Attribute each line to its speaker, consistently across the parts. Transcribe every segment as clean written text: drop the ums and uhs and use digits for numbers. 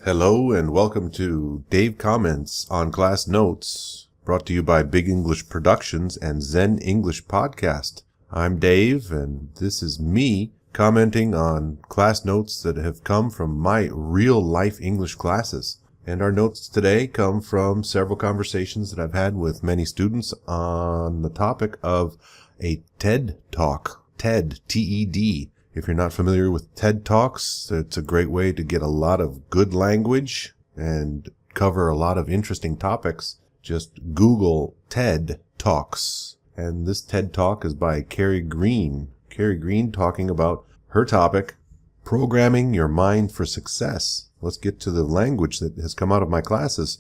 Speaker 1: Hello and welcome to Dave Comments on Class Notes, brought to you by Big English Productions and Zen English Podcast. I'm Dave, and this is me commenting on class notes that have come from my real-life English classes. And our notes today come from several conversations that I've had with many students on the topic of a TED Talk. TED, T-E-D. If you're not familiar with TED Talks, it's a great way to get a lot of good language and cover a lot of interesting topics. Just Google TED Talks. And this TED Talk is by Carrie Green. Carrie Green talking about her topic, programming your mind for success. Let's get to the language that has come out of my classes.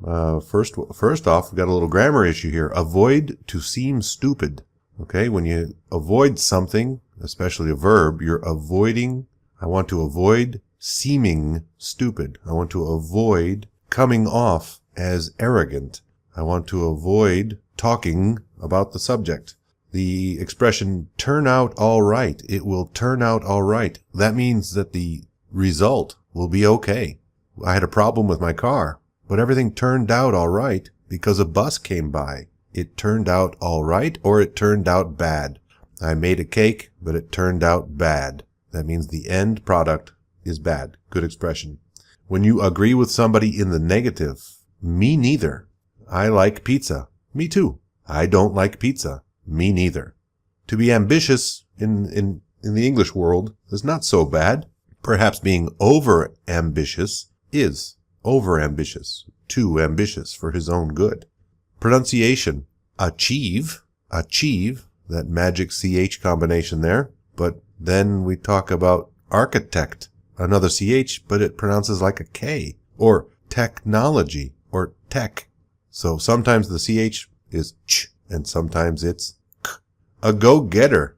Speaker 1: First off, we've got a little grammar issue here. Avoid to seem stupid. Okay, when you avoid something, especially a verb, you're avoiding. I want to avoid seeming stupid. I want to avoid coming off as arrogant. I want to avoid talking about the subject. The expression turn out all right. It will turn out all right. That means that the result will be okay. I had a problem with my car, but everything turned out all right because a bus came by. It turned out all right, or it turned out bad. I made a cake, but it turned out bad. That means the end product is bad. Good expression. When you agree with somebody in the negative, me neither. I like pizza. Me too. I don't like pizza. Me neither. To be ambitious in the English world is not so bad. Perhaps being over-ambitious is over-ambitious. Too ambitious for his own good. Pronunciation. Achieve, that magic CH combination there. But then we talk about architect, another CH, but it pronounces like a K. Or technology, or tech. So sometimes the CH is ch, and sometimes it's k. A go-getter,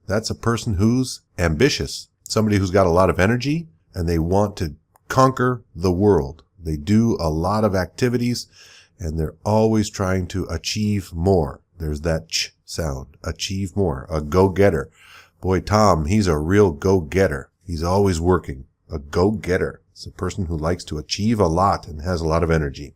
Speaker 1: that's a person who's ambitious. Somebody who's got a lot of energy, and they want to conquer the world. They do a lot of activities, and they're always trying to achieve more. There's that ch sound. Achieve more. A go-getter. Boy, Tom, he's a real go-getter. He's always working. A go-getter. It's a person who likes to achieve a lot and has a lot of energy.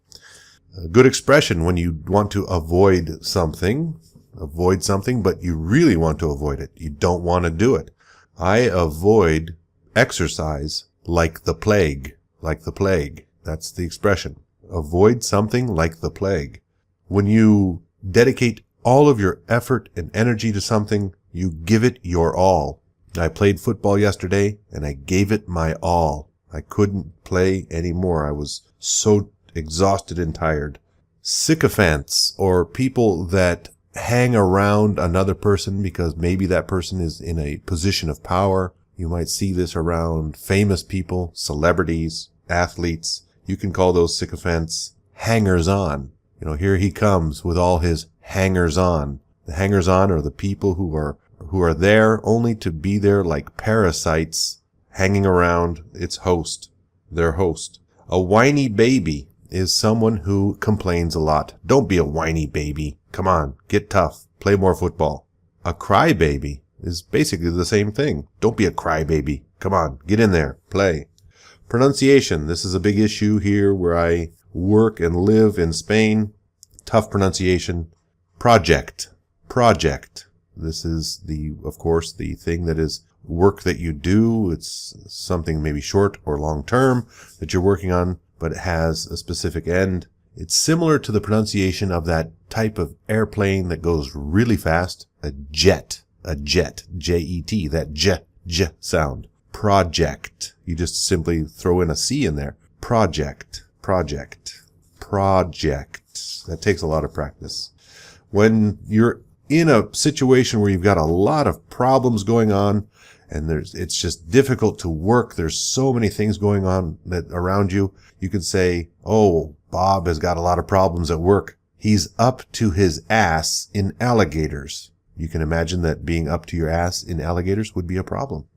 Speaker 1: A good expression when you want to avoid something, but you really want to avoid it. You don't want to do it. I avoid exercise like the plague. Like the plague. That's the expression. Avoid something like the plague. When you dedicate all of your effort and energy to something, you give it your all. I played football yesterday, and I gave it my all. I couldn't play anymore. I was so exhausted and tired. Sycophants, or people that hang around another person because maybe that person is in a position of power. You might see this around famous people, celebrities, athletes. You can call those sycophants hangers-on. You know, here he comes with all his hangers-on. The hangers-on are the people who are there only to be there like parasites, hanging around its host, their host. A whiny baby is someone who complains a lot. Don't be a whiny baby. Come on, get tough. Play more football. A crybaby is basically the same thing. Don't be a crybaby. Come on, get in there. Play. Pronunciation. This is a big issue here where I work and live in Spain. Tough pronunciation. Project. This is of course, the thing that is work that you do. It's something maybe short or long term that you're working on, but it has a specific end. It's similar to the pronunciation of that type of airplane that goes really fast. A jet, J-E-T, that j sound. Project. You just simply throw in a C in there. Project. That takes a lot of practice. When you're in a situation where you've got a lot of problems going on and it's just difficult to work, there's so many things going on around you, you can say, oh, Bob has got a lot of problems at work. He's up to his ass in alligators. You can imagine that being up to your ass in alligators would be a problem.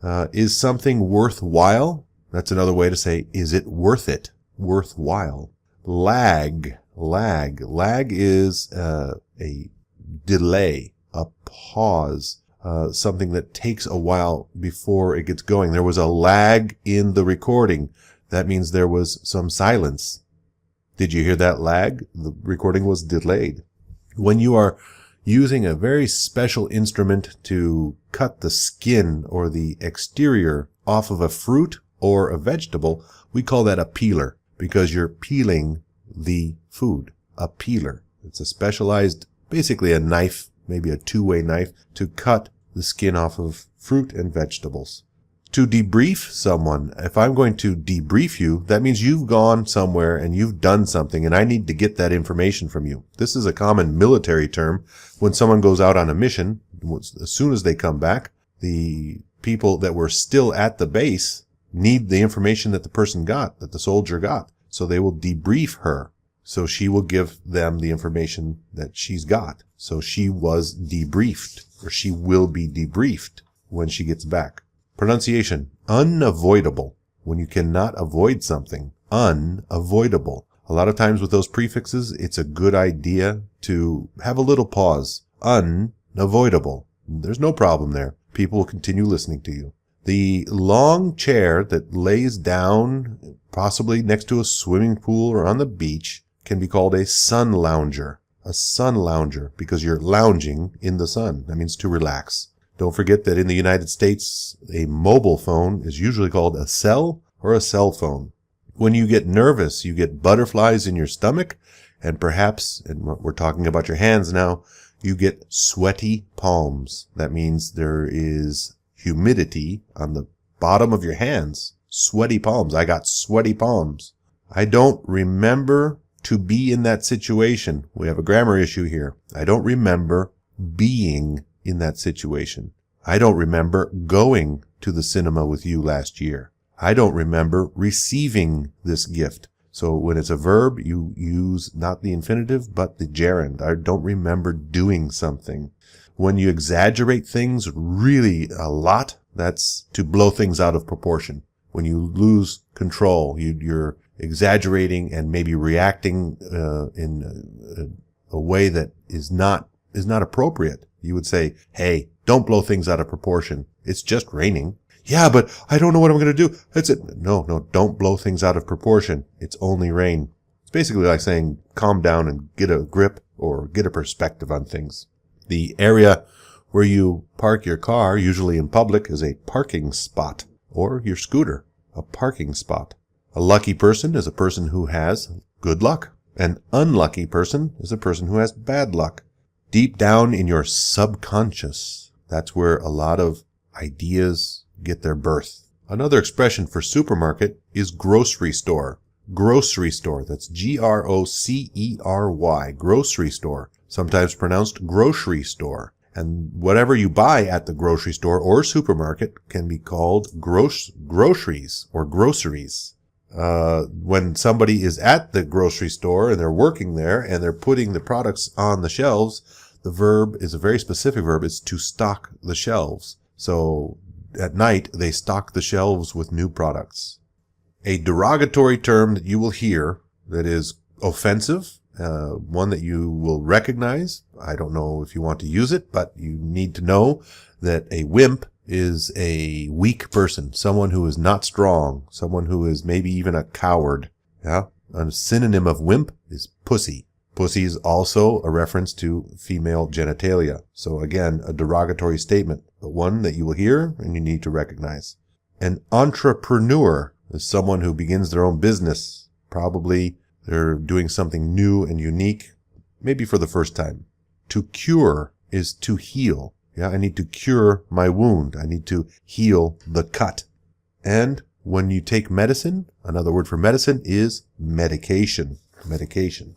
Speaker 1: Is something worthwhile? That's another way to say, is it worth it? Worthwhile. Lag is a delay, a pause, something that takes a while before it gets going. There was a lag in the recording. That means there was some silence. Did you hear that lag? The recording was delayed. When you are using a very special instrument to cut the skin or the exterior off of a fruit or a vegetable, we call that a peeler, because you're peeling the food. A peeler. It's a specialized, basically a knife, maybe a two-way knife, to cut the skin off of fruit and vegetables. To debrief someone, if I'm going to debrief you, that means you've gone somewhere and you've done something and I need to get that information from you. This is a common military term. When someone goes out on a mission, as soon as they come back, the people that were still at the base need the information that the person got, that the soldier got. So they will debrief her. So she will give them the information that she's got. So she was debriefed, or she will be debriefed when she gets back. Pronunciation, unavoidable. When you cannot avoid something, unavoidable. A lot of times with those prefixes, it's a good idea to have a little pause. Unavoidable. There's no problem there. People will continue listening to you. The long chair that lays down, possibly next to a swimming pool or on the beach, can be called a sun lounger. A sun lounger, because you're lounging in the sun. That means to relax. Don't forget that in the United States, a mobile phone is usually called a cell or a cell phone. When you get nervous, you get butterflies in your stomach, and perhaps, and we're talking about your hands now, you get sweaty palms. That means there is humidity on the bottom of your hands. Sweaty palms. I got sweaty palms. I don't remember to be in that situation. We have a grammar issue here. I don't remember being in that situation. I don't remember going to the cinema with you last year. I don't remember receiving this gift. So when it's a verb, you use not the infinitive, but the gerund. I don't remember doing something. When you exaggerate things really a lot, that's to blow things out of proportion. When you lose control, you're exaggerating and maybe reacting in a way that is not appropriate. You would say, hey, don't blow things out of proportion. It's just raining. Yeah, but I don't know what I'm going to do. That's it. No, don't blow things out of proportion. It's only rain. It's basically like saying, calm down and get a grip or get a perspective on things. The area where you park your car, usually in public, is a parking spot, or your scooter, a parking spot. A lucky person is a person who has good luck. An unlucky person is a person who has bad luck. Deep down in your subconscious, that's where a lot of ideas get their birth. Another expression for supermarket is grocery store. Grocery store. That's Grocery. Grocery store. Sometimes pronounced grocery store. And whatever you buy at the grocery store or supermarket can be called groceries or groceries. When somebody is at the grocery store and they're working there and they're putting the products on the shelves, the verb is a very specific verb. It's to stock the shelves. So at night, they stock the shelves with new products. A derogatory term that you will hear that is offensive, one that you will recognize. I don't know if you want to use it, but you need to know that a wimp is a weak person, someone who is not strong, someone who is maybe even a coward. Yeah? A synonym of wimp is pussy. Pussy is also a reference to female genitalia. So again, a derogatory statement, but one that you will hear and you need to recognize. An entrepreneur is someone who begins their own business. Probably they're doing something new and unique, maybe for the first time. To cure is to heal. Yeah, I need to cure my wound. I need to heal the cut. And when you take medicine, another word for medicine is medication. Medication.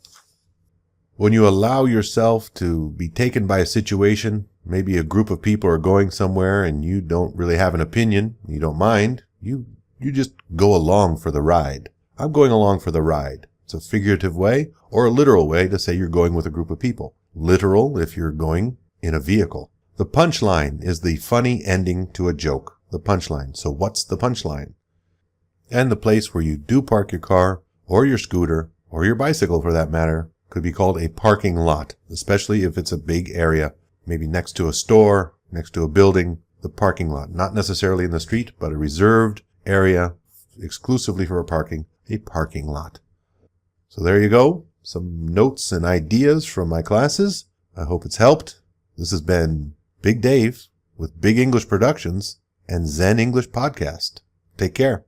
Speaker 1: When you allow yourself to be taken by a situation, maybe a group of people are going somewhere and you don't really have an opinion, you don't mind, you just go along for the ride. I'm going along for the ride. It's a figurative way or a literal way to say you're going with a group of people. Literal if you're going in a vehicle. The punchline is the funny ending to a joke. The punchline. So what's the punchline? And the place where you do park your car or your scooter or your bicycle for that matter could be called a parking lot, especially if it's a big area, maybe next to a store, next to a building, the parking lot. Not necessarily in the street, but a reserved area exclusively for parking, a parking lot. So there you go. Some notes and ideas from my classes. I hope it's helped. This has been Big Dave with Big English Productions and Zen English Podcast. Take care.